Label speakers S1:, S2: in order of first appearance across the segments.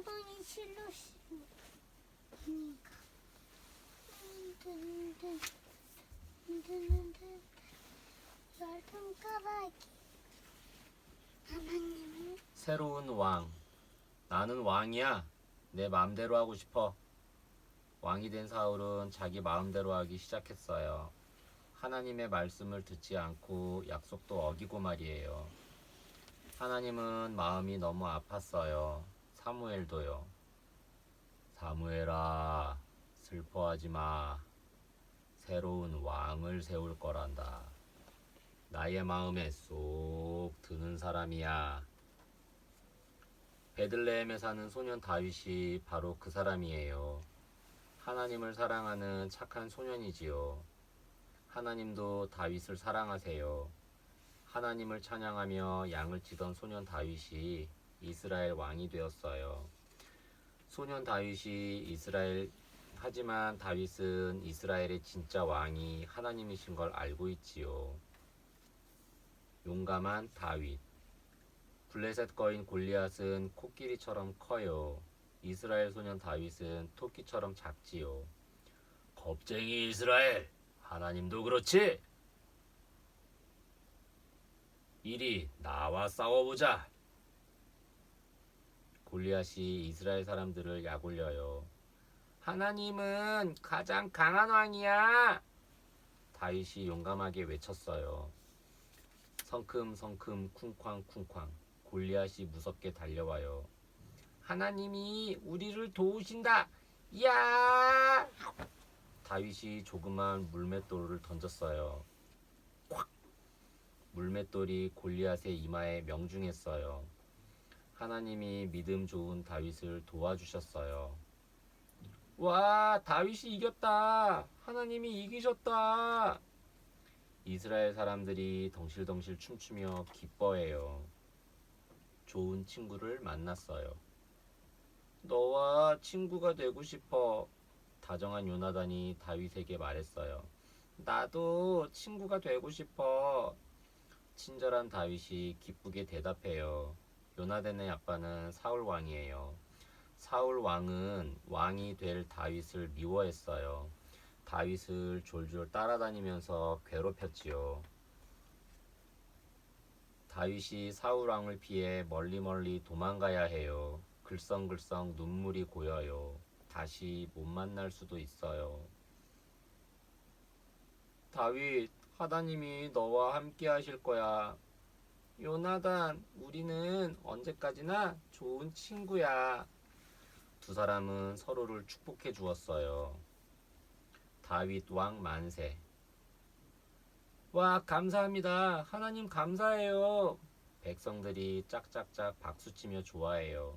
S1: 엉덩이 실루시니까 얇은 까마귀 하나님은
S2: 새로운 왕. 나는 왕이야. 내 마음대로 하고 싶어. 왕이 된 사울은 자기 마음대로 하기 시작했어요. 하나님의 말씀을 듣지 않고 약속도 어기고 말이에요. 하나님은 마음이 너무 아팠어요. 사무엘도요. 사무엘아, 슬퍼하지 마. 새로운 왕을 세울 거란다. 나의 마음에 쏙 드는 사람이야. 베들레헴에 사는 소년 다윗이 바로 그 사람이에요. 하나님을 사랑하는 착한 소년이지요. 하나님도 다윗을 사랑하세요. 하나님을 찬양하며 양을 치던 소년 다윗이 이스라엘 왕이 되었어요. 소년 다윗이 하지만 다윗은 이스라엘의 진짜 왕이 하나님이신 걸 알고 있지요. 용감한 다윗. 블레셋 거인 골리앗은 코끼리처럼 커요. 이스라엘 소년 다윗은 토끼처럼 작지요. 겁쟁이 이스라엘, 하나님도 그렇지? 이리 나와 싸워보자. 골리앗이 이스라엘 사람들을 약올려요. 하나님은 가장 강한 왕이야. 다윗이 용감하게 외쳤어요. 성큼성큼 쿵쾅쿵쾅 골리앗이 무섭게 달려와요. 하나님이 우리를 도우신다. 야! 다윗이 조그만 물맷돌을 던졌어요. 콱! 물맷돌이 골리앗의 이마에 명중했어요. 하나님이 믿음 좋은 다윗을 도와주셨어요. 와, 다윗이 이겼다. 하나님이 이기셨다. 이스라엘 사람들이 덩실덩실 춤추며 기뻐해요. 좋은 친구를 만났어요. 너와 친구가 되고 싶어. 다정한 요나단이 다윗에게 말했어요. 나도 친구가 되고 싶어. 친절한 다윗이 기쁘게 대답해요. 요나단의 아빠는 사울 왕이에요. 사울 왕은 왕이 될 다윗을 미워했어요. 다윗을 졸졸 따라다니면서 괴롭혔지요. 다윗이 사울 왕을 피해 멀리 도망가야 해요. 글썽글썽 눈물이 고여요. 다시 못 만날 수도 있어요. 다윗, 하나님이 너와 함께 하실 거야. 요나단, 우리는 언제까지나 좋은 친구야. 두 사람은 서로를 축복해 주었어요. 다윗 왕 만세. 와, 감사합니다. 하나님 감사해요. 백성들이 짝짝짝 박수치며 좋아해요.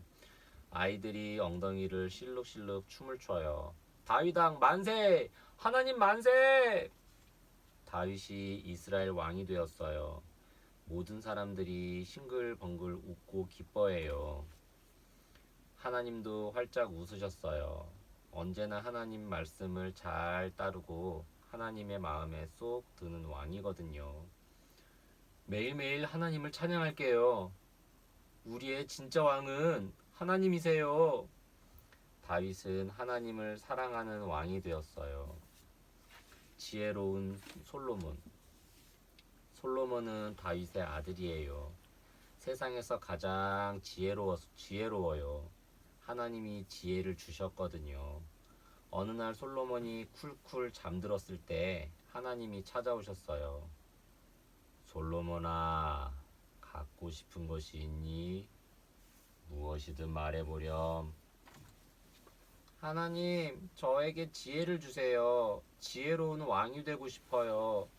S2: 아이들이 엉덩이를 실룩실룩 춤을 춰요. 다윗 왕 만세! 하나님 만세! 다윗이 이스라엘 왕이 되었어요. 모든 사람들이 싱글벙글 웃고 기뻐해요. 하나님도 활짝 웃으셨어요. 언제나 하나님 말씀을 잘 따르고 하나님의 마음에 쏙 드는 왕이거든요. 매일매일 하나님을 찬양할게요. 우리의 진짜 왕은 하나님이세요. 다윗은 하나님을 사랑하는 왕이 되었어요. 지혜로운 솔로몬. 솔로몬은 다윗의 아들이에요. 세상에서 가장 지혜로워요. 하나님이 지혜를 주셨거든요. 어느 날 솔로몬이 쿨쿨 잠들었을 때 하나님이 찾아오셨어요. 솔로몬아, 갖고 싶은 것이 있니? 무엇이든 말해보렴. 하나님, 저에게 지혜를 주세요. 지혜로운 왕이 되고 싶어요.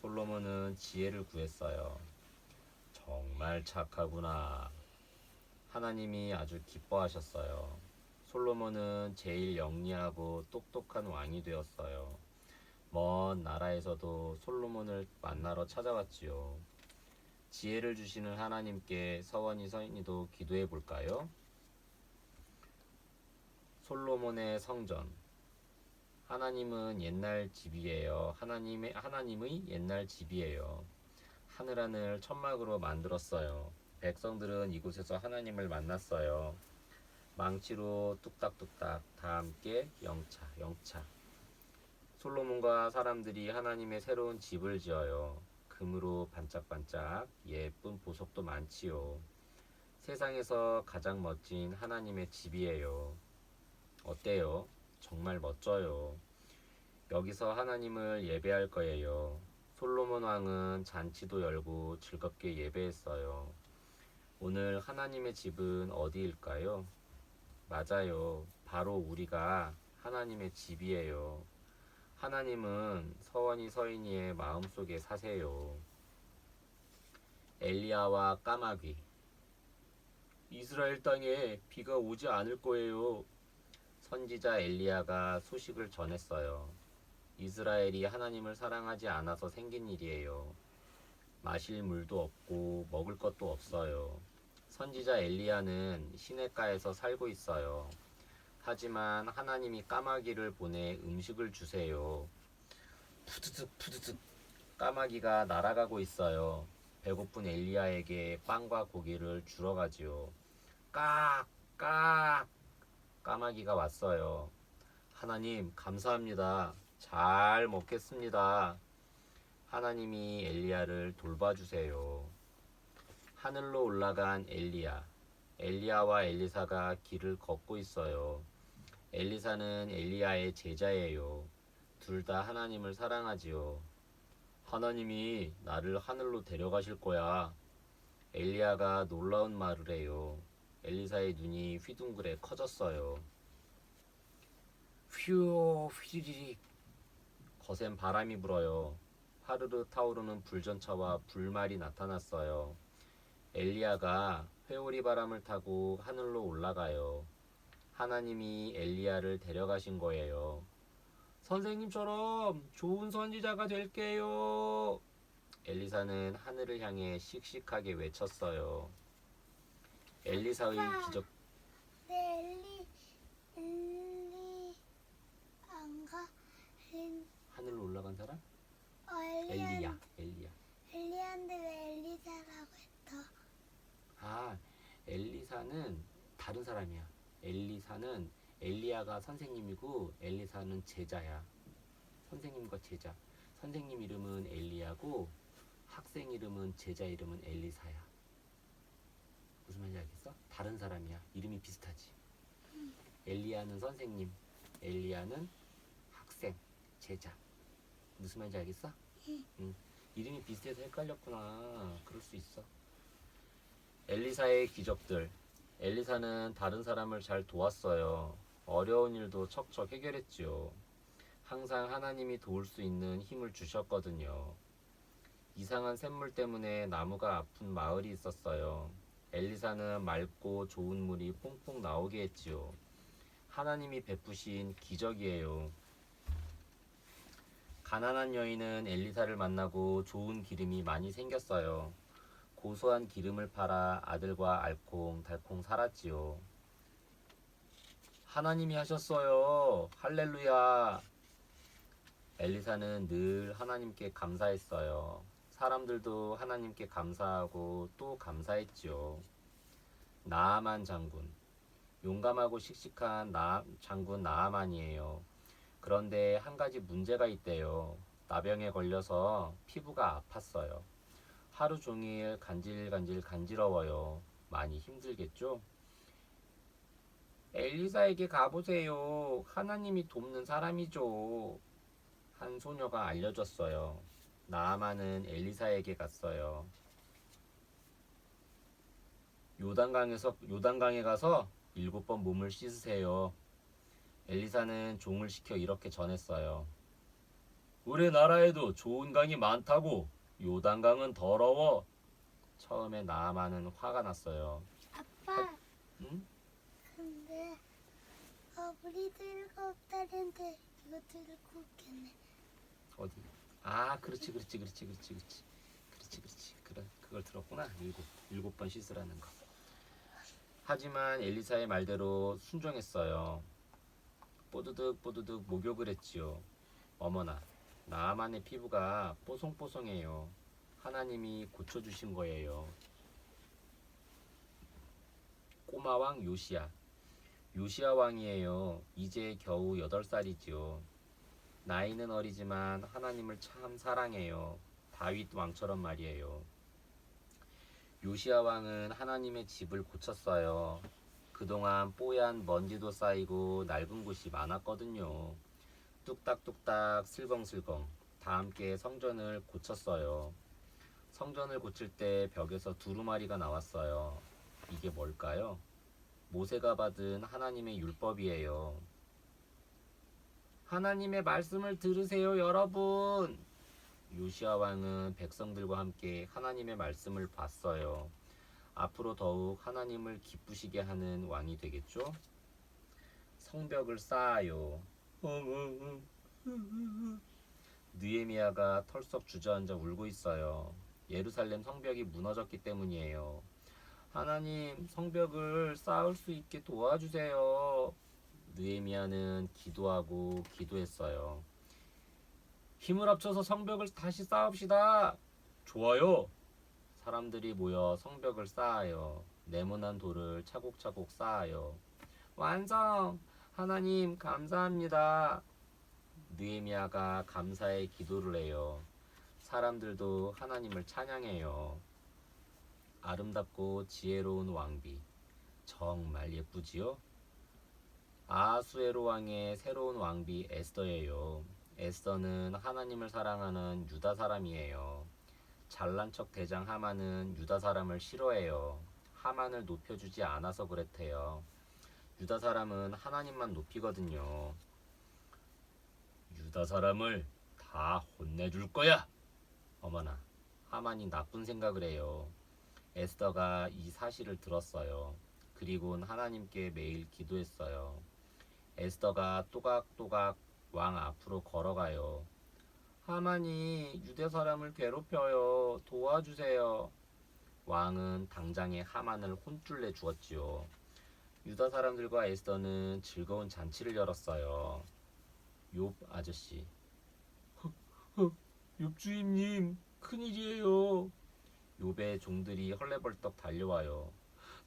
S2: 솔로몬은 지혜를 구했어요. 정말 착하구나. 하나님이 아주 기뻐하셨어요. 솔로몬은 제일 영리하고 똑똑한 왕이 되었어요. 먼 나라에서도 솔로몬을 만나러 찾아왔지요. 지혜를 주시는 하나님께 서인이도 기도해 볼까요? 솔로몬의 성전. 하나님은 옛날 집이에요. 하나님의 옛날 집이에요. 하늘하늘 천막으로 만들었어요. 백성들은 이곳에서 하나님을 만났어요. 망치로 뚝딱뚝딱 다 함께 영차 영차. 솔로몬과 사람들이 하나님의 새로운 집을 지어요. 금으로 반짝반짝 예쁜 보석도 많지요. 세상에서 가장 멋진 하나님의 집이에요. 어때요? 정말 멋져요. 여기서 하나님을 예배할 거예요. 솔로몬 왕은 잔치도 열고 즐겁게 예배했어요. 오늘 하나님의 집은 어디일까요? 맞아요. 바로 우리가 하나님의 집이에요. 하나님은 서원이 서인이의 마음속에 사세요. 엘리야와 까마귀. 이스라엘 땅에 비가 오지 않을 거예요. 선지자 엘리야가 소식을 전했어요. 이스라엘이 하나님을 사랑하지 않아서 생긴 일이에요. 마실 물도 없고 먹을 것도 없어요. 선지자 엘리야는 시냇가에서 살고 있어요. 하지만 하나님이 까마귀를 보내 음식을 주세요. 푸드득 푸드득 까마귀가 날아가고 있어요. 배고픈 엘리야에게 빵과 고기를 주러 가지요. 깍! 깍! 까마귀가 왔어요. 하나님 감사합니다. 잘 먹겠습니다. 하나님이 엘리야를 돌봐주세요. 하늘로 올라간 엘리야. 엘리야와 엘리사가 길을 걷고 있어요. 엘리사는 엘리야의 제자예요. 둘 다 하나님을 사랑하지요. 하나님이 나를 하늘로 데려가실 거야. 엘리야가 놀라운 말을 해요. 엘리사의 눈이 휘둥그레 커졌어요. 휘오 휘리릭 거센 바람이 불어요. 파르르 타오르는 불전차와 불말이 나타났어요. 엘리야가 회오리 바람을 타고 하늘로 올라가요. 하나님이 엘리야를 데려가신 거예요. 선생님처럼 좋은 선지자가 될게요. 엘리사는 하늘을 향해 씩씩하게 외쳤어요. 엘리사의
S1: 아빠.
S2: 기적.
S1: 네, 엘리 안가
S2: 하늘로 올라간 사람?
S1: 엘리야.
S2: 엘리야.
S1: 엘리한테 왜 엘리사라고 했어?
S2: 아, 엘리사는 다른 사람이야. 엘리사는 엘리야가 선생님이고 엘리사는 제자야. 선생님과 제자. 선생님 이름은 엘리야고 학생 이름은 제자 이름은 엘리사야. 무슨 말인지 알겠어? 다른 사람이야. 이름이 비슷하지. 엘리야는 선생님, 엘리야는 학생, 제자. 무슨 말인지 알겠어? 응. 이름이 비슷해서 헷갈렸구나. 그럴 수 있어. 엘리사의 기적들. 엘리사는 다른 사람을 잘 도왔어요. 어려운 일도 척척 해결했지요. 항상 하나님이 도울 수 있는 힘을 주셨거든요. 이상한 샘물 때문에 나무가 아픈 마을이 있었어요. 엘리사는 맑고 좋은 물이 퐁퐁 나오게 했지요. 하나님이 베푸신 기적이에요. 가난한 여인은 엘리사를 만나고 좋은 기름이 많이 생겼어요. 고소한 기름을 팔아 아들과 알콩달콩 살았지요. 하나님이 하셨어요. 할렐루야. 엘리사는 늘 하나님께 감사했어요. 사람들도 하나님께 감사하고 또 감사했지요. 나아만 장군. 용감하고 씩씩한 장군 나아만이에요. 그런데 한 가지 문제가 있대요. 나병에 걸려서 피부가 아팠어요. 하루 종일 간질간질어워요. 많이 힘들겠죠? 엘리사에게 가보세요. 하나님이 돕는 사람이죠. 한 소녀가 알려줬어요. 나아만은 엘리사에게 갔어요. 요단강에 가서 7번 몸을 씻으세요. 엘리사는 종을 시켜 이렇게 전했어요. 우리나라에도 좋은 강이 많다고. 요단강은 더러워. 처음에 나아만은 화가 났어요.
S1: 아빠,
S2: 응?
S1: 근데 우리 들고 없다는데 이거 들고 없겠네.
S2: 어디? 아, 그렇지. 그래, 그걸 들었구나. 일곱 번 씻으라는 거. 하지만 엘리사의 말대로 순종했어요. 뽀드득 목욕을 했지요. 어머나, 나아만의 피부가 뽀송뽀송해요. 하나님이 고쳐주신 거예요. 꼬마왕 요시야. 요시야 왕이에요. 이제 겨우 8살이지요. 나이는 어리지만 하나님을 참 사랑해요. 다윗 왕처럼 말이에요. 요시야 왕은 하나님의 집을 고쳤어요. 그동안 뽀얀 먼지도 쌓이고 낡은 곳이 많았거든요. 뚝딱뚝딱 슬벙슬벙 다 함께 성전을 고쳤어요. 성전을 고칠 때 벽에서 두루마리가 나왔어요. 이게 뭘까요? 모세가 받은 하나님의 율법이에요. 하나님의 말씀을 들으세요, 여러분. 요시야 왕은 백성들과 함께 하나님의 말씀을 봤어요. 앞으로 더욱 하나님을 기쁘시게 하는 왕이 되겠죠? 성벽을 쌓아요. 느헤미야가 털썩 주저앉아 울고 있어요. 예루살렘 성벽이 무너졌기 때문이에요. 하나님, 성벽을 쌓을 수 있게 도와주세요. 느헤미야는 기도하고 기도했어요. 힘을 합쳐서 성벽을 다시 쌓읍시다. 좋아요. 사람들이 모여 성벽을 쌓아요. 네모난 돌을 차곡차곡 쌓아요. 완성! 하나님 감사합니다. 느헤미야가 감사의 기도를 해요. 사람들도 하나님을 찬양해요. 아름답고 지혜로운 왕비. 정말 예쁘지요? 아하수에로 왕의 새로운 왕비 에스더예요. 에스더는 하나님을 사랑하는 유다 사람이에요. 잘난 척 대장 하만은 유다 사람을 싫어해요. 하만을 높여주지 않아서 그랬대요. 유다 사람은 하나님만 높이거든요. 유다 사람을 다 혼내줄 거야. 어머나, 하만이 나쁜 생각을 해요. 에스더가 이 사실을 들었어요. 그리고는 하나님께 매일 기도했어요. 에스더가 또각또각 왕 앞으로 걸어가요. 하만이 유대 사람을 괴롭혀요. 도와주세요. 왕은 당장에 하만을 혼쭐내 주었지요. 유다 사람들과 에스더는 즐거운 잔치를 열었어요. 욥 아저씨. 욥 주임님, 큰일이에요. 욥의 종들이 헐레벌떡 달려와요.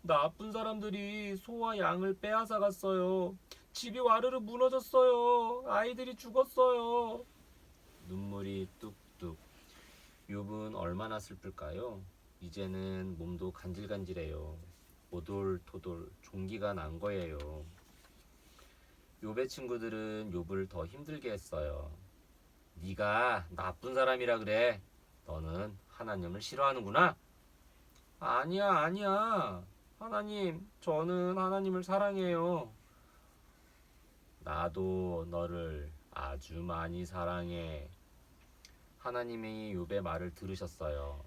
S2: 나쁜 사람들이 소와 양을 빼앗아 갔어요. 집이 와르르 무너졌어요. 아이들이 죽었어요. 눈물이 뚝뚝. 욥은 얼마나 슬플까요? 이제는 몸도 간질간질해요. 오돌토돌 종기가 난 거예요. 욥의 친구들은 욥을 더 힘들게 했어요. 네가 나쁜 사람이라 그래. 너는 하나님을 싫어하는구나. 아니야, 아니야. 하나님, 저는 하나님을 사랑해요. 나도 너를 아주 많이 사랑해. 하나님이 욥의 말을 들으셨어요.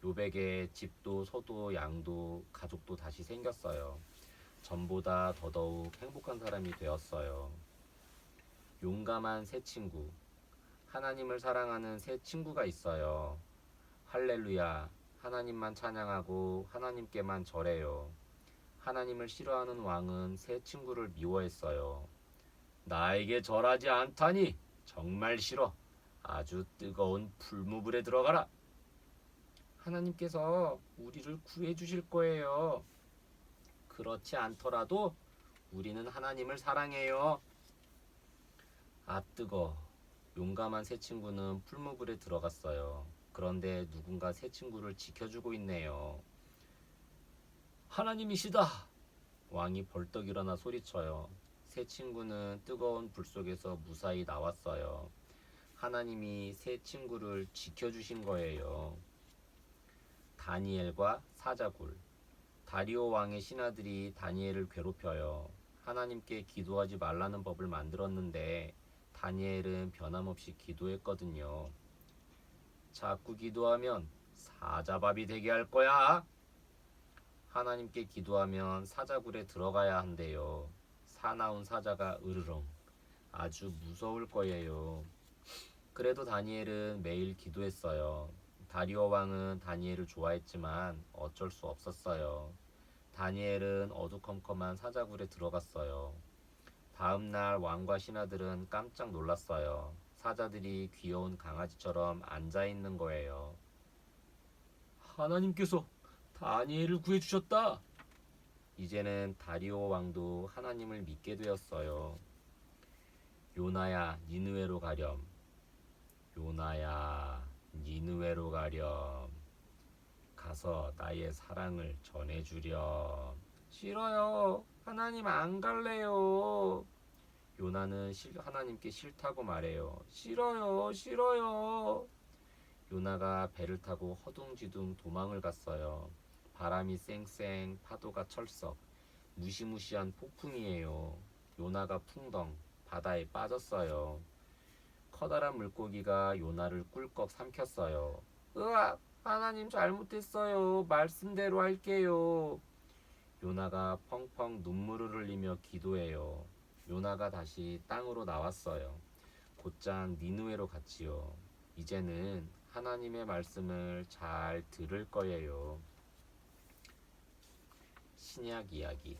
S2: 욥에게 집도 소도 양도 가족도 다시 생겼어요. 전보다 더더욱 행복한 사람이 되었어요. 용감한 새 친구. 하나님을 사랑하는 새 친구가 있어요. 할렐루야. 하나님만 찬양하고 하나님께만 절해요. 하나님을 싫어하는 왕은 새 친구를 미워했어요. 나에게 절하지 않다니 정말 싫어. 아주 뜨거운 풀무불에 들어가라. 하나님께서 우리를 구해 주실 거예요. 그렇지 않더라도 우리는 하나님을 사랑해요. 아 뜨거. 용감한 새 친구는 풀무불에 들어갔어요. 그런데 누군가 새 친구를 지켜주고 있네요. 하나님이시다. 왕이 벌떡 일어나 소리쳐요. 새 친구는 뜨거운 불 속에서 무사히 나왔어요. 하나님이 새 친구를 지켜주신 거예요. 다니엘과 사자굴. 다리오 왕의 신하들이 다니엘을 괴롭혀요. 하나님께 기도하지 말라는 법을 만들었는데 다니엘은 변함없이 기도했거든요. 자꾸 기도하면 사자밥이 되게 할 거야. 하나님께 기도하면 사자굴에 들어가야 한대요. 사나운 사자가 으르렁. 아주 무서울 거예요. 그래도 다니엘은 매일 기도했어요. 다리오 왕은 다니엘을 좋아했지만 어쩔 수 없었어요. 다니엘은 어두컴컴한 사자굴에 들어갔어요. 다음 날 왕과 신하들은 깜짝 놀랐어요. 사자들이 귀여운 강아지처럼 앉아 있는 거예요. 하나님께서 다니엘을 구해주셨다. 이제는 다리오 왕도 하나님을 믿게 되었어요. 요나야, 니느웨로 가렴. 요나야, 니느웨로 가렴. 가서 나의 사랑을 전해주렴. 싫어요. 하나님 안 갈래요. 요나는 하나님께 싫다고 말해요. 싫어요, 싫어요. 요나가 배를 타고 허둥지둥 도망을 갔어요. 바람이 쌩쌩, 파도가 철썩, 무시무시한 폭풍이에요. 요나가 풍덩 바다에 빠졌어요. 커다란 물고기가 요나를 꿀꺽 삼켰어요. 으악! 하나님 잘못했어요. 말씀대로 할게요. 요나가 펑펑 눈물을 흘리며 기도해요. 요나가 다시 땅으로 나왔어요. 곧장 니느웨로 갔지요. 이제는 하나님의 말씀을 잘 들을 거예요. 신약 이야기.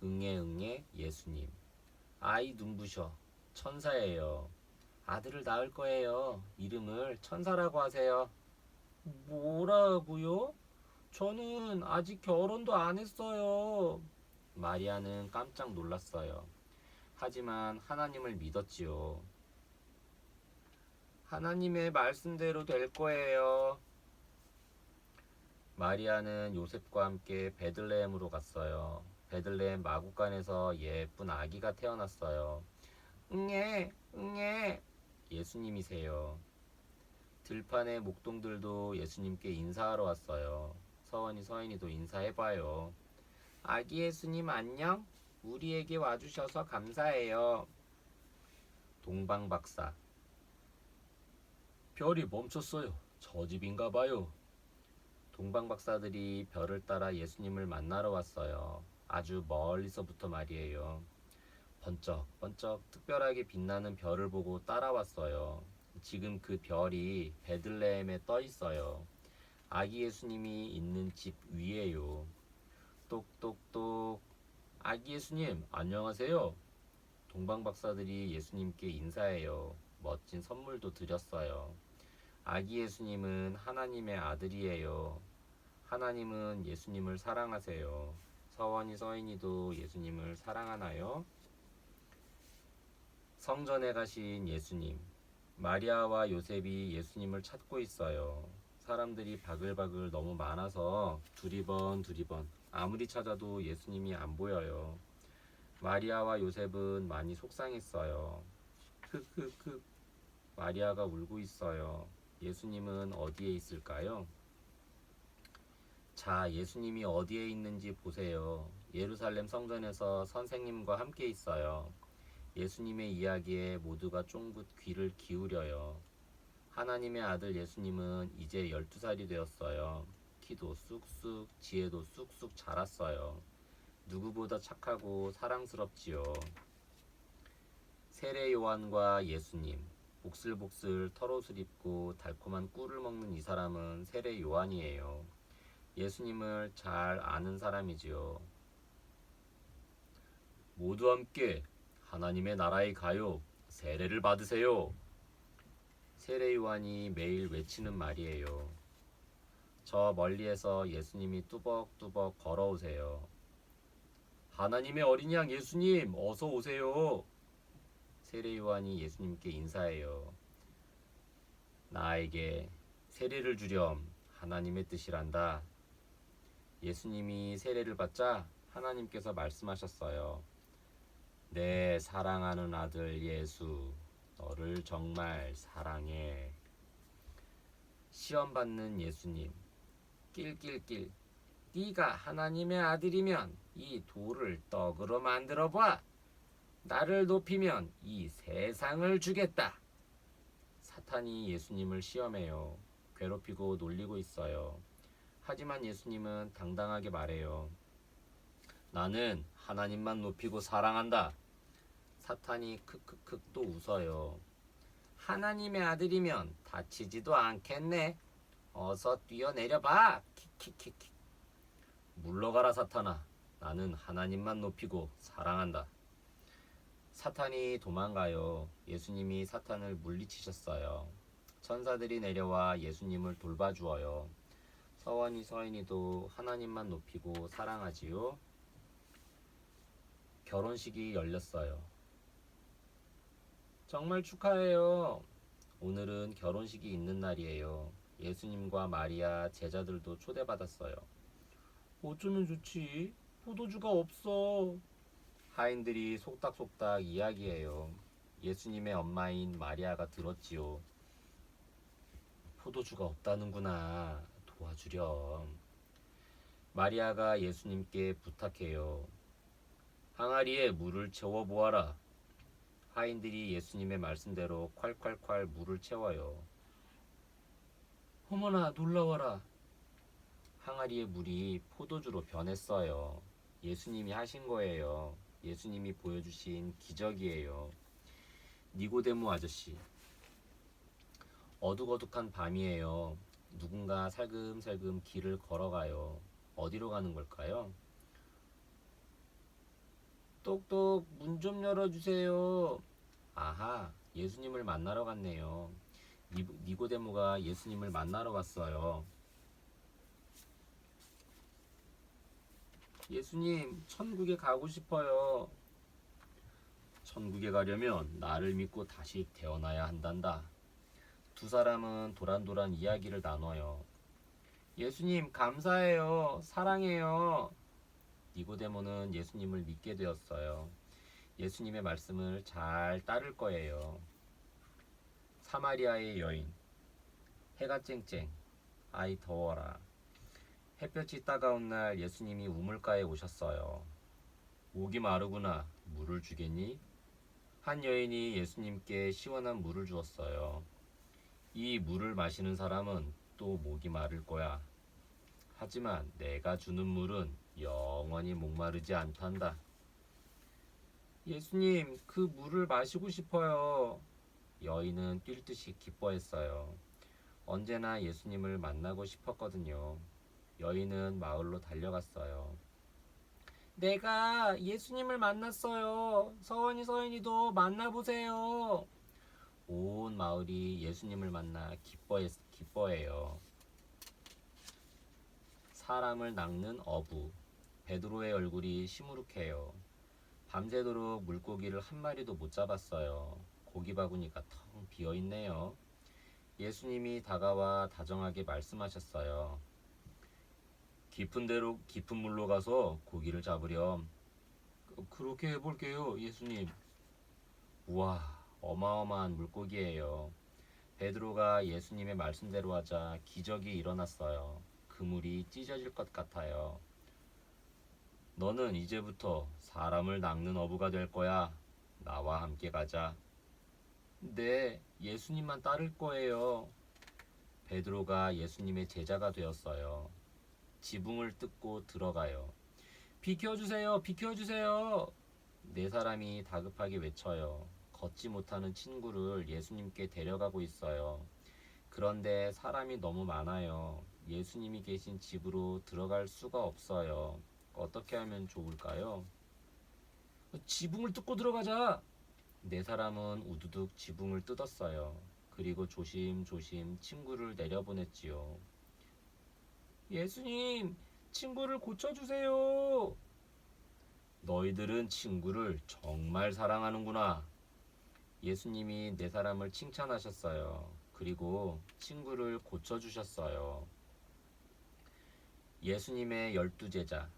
S2: 응애 응애 예수님. 아이 눈부셔. 천사예요. 아들을 낳을 거예요. 이름을 천사라고 하세요. 뭐라고요? 저는 아직 결혼도 안 했어요. 마리아는 깜짝 놀랐어요. 하지만 하나님을 믿었지요. 하나님의 말씀대로 될 거예요. 마리아는 요셉과 함께 베들레헴으로 갔어요. 베들레헴 마구간에서 예쁜 아기가 태어났어요. 응애, 응애, 예수님이세요. 들판의 목동들도 예수님께 인사하러 왔어요. 서원이 서인이도 인사해봐요. 아기 예수님 안녕? 우리에게 와주셔서 감사해요. 동방박사. 별이 멈췄어요. 저 집인가 봐요. 동방박사들이 별을 따라 예수님을 만나러 왔어요. 아주 멀리서부터 말이에요. 번쩍번쩍 특별하게 빛나는 별을 보고 따라왔어요. 지금 그 별이 베들레헴에 떠 있어요. 아기 예수님이 있는 집 위에요. 똑똑똑. 아기 예수님 안녕하세요. 동방박사들이 예수님께 인사해요. 멋진 선물도 드렸어요. 아기 예수님은 하나님의 아들이에요. 하나님은 예수님을 사랑하세요. 서원이 서인이도 예수님을 사랑하나요? 성전에 가신 예수님. 마리아와 요셉이 예수님을 찾고 있어요. 사람들이 바글바글 너무 많아서 두리번 아무리 찾아도 예수님이 안 보여요. 마리아와 요셉은 많이 속상했어요. 흑흑흑. 마리아가 울고 있어요. 예수님은 어디에 있을까요? 자, 예수님이 어디에 있는지 보세요. 예루살렘 성전에서 선생님과 함께 있어요. 예수님의 이야기에 모두가 쫑긋 귀를 기울여요. 하나님의 아들 예수님은 이제 12살이 되었어요. 키도 쑥쑥, 지혜도 쑥쑥 자랐어요. 누구보다 착하고 사랑스럽지요. 세례 요한과 예수님. 복슬복슬 털옷을 입고 달콤한 꿀을 먹는 이 사람은 세례 요한이에요. 예수님을 잘 아는 사람이지요. 모두 함께 하나님의 나라에 가요. 세례를 받으세요. 세례 요한이 매일 외치는 말이에요. 저 멀리에서 예수님이 뚜벅뚜벅 걸어오세요. 하나님의 어린 양 예수님 어서 오세요. 세례 요한이 예수님께 인사해요. 나에게 세례를 주렴. 하나님의 뜻이란다. 예수님이 세례를 받자 하나님께서 말씀하셨어요. 내 사랑하는 아들 예수, 너를 정말 사랑해. 시험 받는 예수님. 낄낄낄. 네가 하나님의 아들이면 이 돌을 떡으로 만들어 봐. 나를 높이면 이 세상을 주겠다. 사탄이 예수님을 시험해요. 괴롭히고 놀리고 있어요. 하지만 예수님은 당당하게 말해요. 나는 하나님만 높이고 사랑한다. 사탄이 크크크 또 웃어요. 하나님의 아들이면 다치지도 않겠네. 어서 뛰어내려봐. 킥킥킥킥. 물러가라 사탄아. 나는 하나님만 높이고 사랑한다. 사탄이 도망가요. 예수님이 사탄을 물리치셨어요. 천사들이 내려와 예수님을 돌봐주어요. 서원이 서인이도 하나님만 높이고 사랑하지요. 결혼식이 열렸어요. 정말 축하해요. 오늘은 결혼식이 있는 날이에요. 예수님과 마리아 제자들도 초대받았어요. 어쩌면 좋지? 포도주가 없어. 하인들이 속닥속닥 이야기해요. 예수님의 엄마인 마리아가 들었지요. 포도주가 없다는구나. 도와주렴. 마리아가 예수님께 부탁해요. 항아리에 물을 채워 보아라. 하인들이 예수님의 말씀대로 콸콸콸 물을 채워요. 어머나 놀라워라. 항아리의 물이 포도주로 변했어요. 예수님이 하신 거예요. 예수님이 보여주신 기적이에요. 니고데모 아저씨. 어둑어둑한 밤이에요. 누군가 살금살금 길을 걸어가요. 어디로 가는 걸까요? 똑똑 문 좀 열어주세요. 아하, 예수님을 만나러 갔네요. 니고데모가 예수님을 만나러 갔어요. 예수님, 천국에 가고 싶어요. 천국에 가려면 나를 믿고 다시 태어나야 한단다. 두 사람은 도란도란 이야기를 나눠요. 예수님, 감사해요. 사랑해요. 니고데모는 예수님을 믿게 되었어요. 예수님의 말씀을 잘 따를 거예요. 사마리아의 여인. 해가 쨍쨍. 아이 더워라. 햇볕이 따가운 날 예수님이 우물가에 오셨어요. 목이 마르구나. 물을 주겠니? 한 여인이 예수님께 시원한 물을 주었어요. 이 물을 마시는 사람은 또 목이 마를 거야. 하지만 내가 주는 물은 영원히 목마르지 않단다. 예수님, 그 물을 마시고 싶어요. 여인은 뛸 듯이 기뻐했어요. 언제나 예수님을 만나고 싶었거든요. 여인은 마을로 달려갔어요. 내가 예수님을 만났어요. 서원이 서인이도 만나보세요. 온 마을이 예수님을 만나 기뻐해요. 사람을 낚는 어부. 베드로의 얼굴이 시무룩해요. 밤새도록 물고기를 한 마리도 못 잡았어요. 고기 바구니가 텅 비어있네요. 예수님이 다가와 다정하게 말씀하셨어요. 깊은 물로 가서 고기를 잡으렴. 그렇게 해볼게요, 예수님. 우와, 어마어마한 물고기예요. 베드로가 예수님의 말씀대로 하자 기적이 일어났어요. 그물이 찢어질 것 같아요. 너는 이제부터 사람을 낚는 어부가 될 거야. 나와 함께 가자. 네, 예수님만 따를 거예요. 베드로가 예수님의 제자가 되었어요. 지붕을 뜯고 들어가요. 비켜주세요, 비켜주세요. 네 사람이 다급하게 외쳐요. 걷지 못하는 친구를 예수님께 데려가고 있어요. 그런데 사람이 너무 많아요. 예수님이 계신 집으로 들어갈 수가 없어요. 어떻게 하면 좋을까요? 지붕을 뜯고 들어가자. 네 사람은 우두둑 지붕을 뜯었어요. 그리고 조심조심 친구를 내려보냈지요. 예수님, 친구를 고쳐주세요. 너희들은 친구를 정말 사랑하는구나. 예수님이 네 사람을 칭찬하셨어요. 그리고 친구를 고쳐주셨어요. 예수님의 12제자.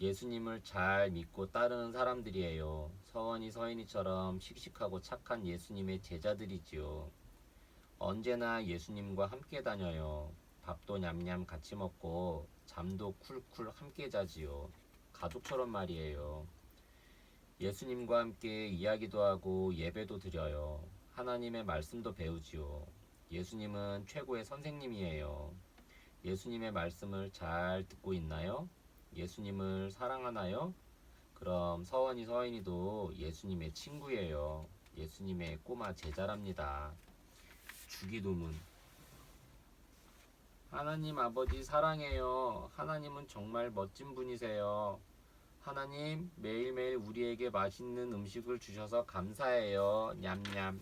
S2: 예수님을 잘 믿고 따르는 사람들이에요. 서원이 서인이처럼 씩씩하고 착한 예수님의 제자들이지요. 언제나 예수님과 함께 다녀요. 밥도 냠냠 같이 먹고 잠도 쿨쿨 함께 자지요. 가족처럼 말이에요. 예수님과 함께 이야기도 하고 예배도 드려요. 하나님의 말씀도 배우지요. 예수님은 최고의 선생님이에요. 예수님의 말씀을 잘 듣고 있나요? 예수님을 사랑하나요? 그럼 서원이 서인이도 예수님의 친구예요. 예수님의 꼬마 제자랍니다. 주기도문. 하나님 아버지 사랑해요. 하나님은 정말 멋진 분이세요. 하나님 매일매일 우리에게 맛있는 음식을 주셔서 감사해요. 냠냠.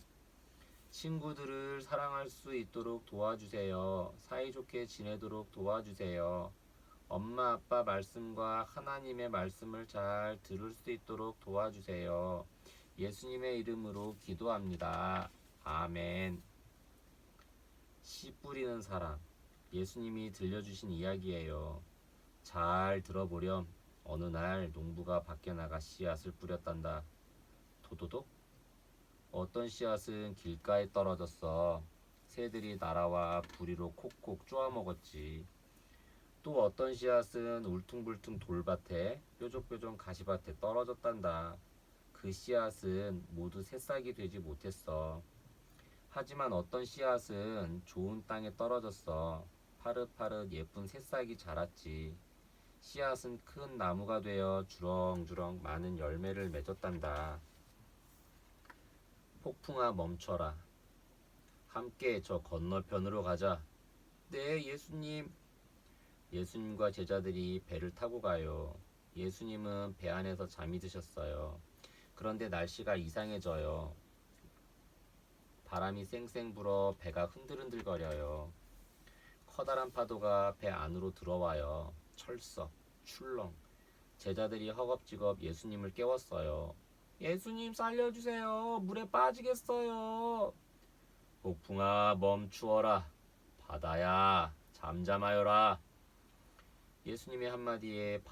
S2: 친구들을 사랑할 수 있도록 도와주세요. 사이좋게 지내도록 도와주세요. 엄마, 아빠 말씀과 하나님의 말씀을 잘 들을 수 있도록 도와주세요. 예수님의 이름으로 기도합니다. 아멘. 씨 뿌리는 사람. 예수님이 들려주신 이야기예요. 잘 들어보렴. 어느 날 농부가 밖에 나가 씨앗을 뿌렸단다. 도도독? 어떤 씨앗은 길가에 떨어졌어. 새들이 날아와 부리로 콕콕 쪼아 먹었지. 또 어떤 씨앗은 울퉁불퉁 돌밭에 뾰족뾰족 가시밭에 떨어졌단다. 그 씨앗은 모두 새싹이 되지 못했어. 하지만 어떤 씨앗은 좋은 땅에 떨어졌어. 파릇파릇 예쁜 새싹이 자랐지. 씨앗은 큰 나무가 되어 주렁주렁 많은 열매를 맺었단다. 폭풍아 멈춰라. 함께 저 건너편으로 가자. 네, 예수님. 예수님과 제자들이 배를 타고 가요. 예수님은 배 안에서 잠이 드셨어요. 그런데 날씨가 이상해져요. 바람이 쌩쌩 불어 배가 흔들흔들거려요. 커다란 파도가 배 안으로 들어와요. 철썩, 출렁. 제자들이 허겁지겁 예수님을 깨웠어요. 예수님 살려주세요. 물에 빠지겠어요. 폭풍아 멈추어라. 바다야 잠잠하여라. 예수님의 한마디에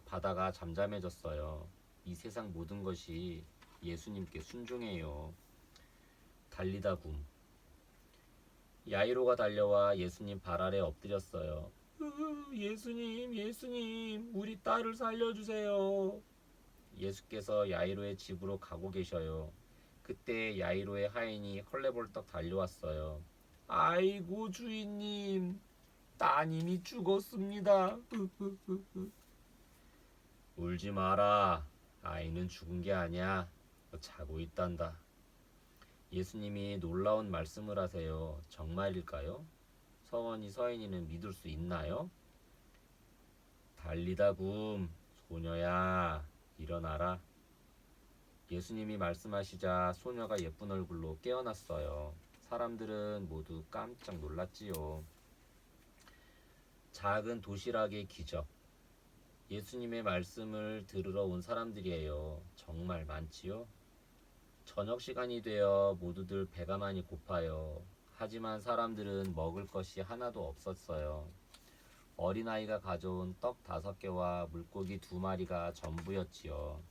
S2: 바다가 잠잠해졌어요. 이 세상 모든 것이 예수님께 순종해요. 달리다 굼. 야이로가 달려와 예수님 발 아래 엎드렸어요. 예수님, 예수님, 우리 딸을 살려주세요. 예수께서 야이로의 집으로 가고 계셔요. 그때 야이로의 하인이 헐레벌떡 달려왔어요. 아이고 주인님, 따님이 죽었습니다. 울지 마라. 아이는 죽은 게 아니야. 자고 있단다. 예수님이 놀라운 말씀을 하세요. 정말일까요? 서인이는 믿을 수 있나요? 달리다 굼, 소녀야, 일어나라. 예수님이 말씀하시자 소녀가 예쁜 얼굴로 깨어났어요. 사람들은 모두 깜짝 놀랐지요. 작은 도시락의 기적. 예수님의 말씀을 들으러 온 사람들이에요. 정말 많지요? 저녁 시간이 되어 모두들 배가 많이 고파요. 하지만 사람들은 먹을 것이 하나도 없었어요. 어린아이가 가져온 떡 5개와 물고기 2마리가 전부였지요.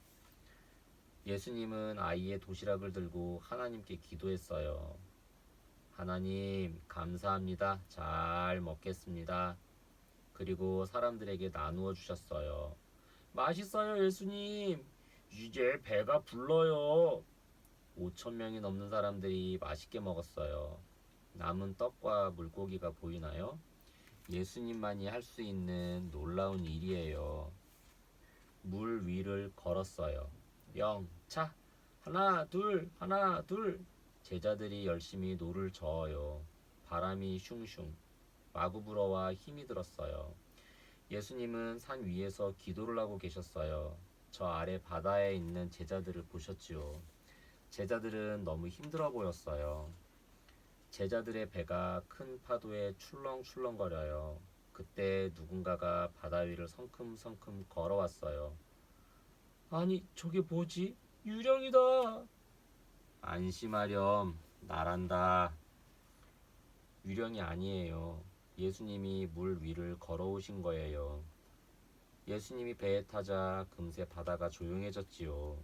S2: 예수님은 아이의 도시락을 들고 하나님께 기도했어요. 하나님, 감사합니다. 잘 먹겠습니다. 그리고 사람들에게 나누어 주셨어요. 맛있어요, 예수님. 이제 배가 불러요. 5,000명이 넘는 사람들이 맛있게 먹었어요. 남은 떡과 물고기가 보이나요? 예수님만이 할 수 있는 놀라운 일이에요. 물 위를 걸었어요. 영차! 하나, 둘, 하나, 둘. 제자들이 열심히 노를 저어요. 바람이 슝슝. 마구 불어와 힘이 들었어요. 예수님은 산 위에서 기도를 하고 계셨어요. 저 아래 바다에 있는 제자들을 보셨지요. 제자들은 너무 힘들어 보였어요. 제자들의 배가 큰 파도에 출렁출렁거려요. 그때 누군가가 바다 위를 성큼성큼 걸어왔어요. 아니, 저게 뭐지? 유령이다. 안심하렴. 나란다. 유령이 아니에요. 예수님이 물 위를 걸어오신 거예요. 예수님이 배에 타자 금세 바다가 조용해졌지요.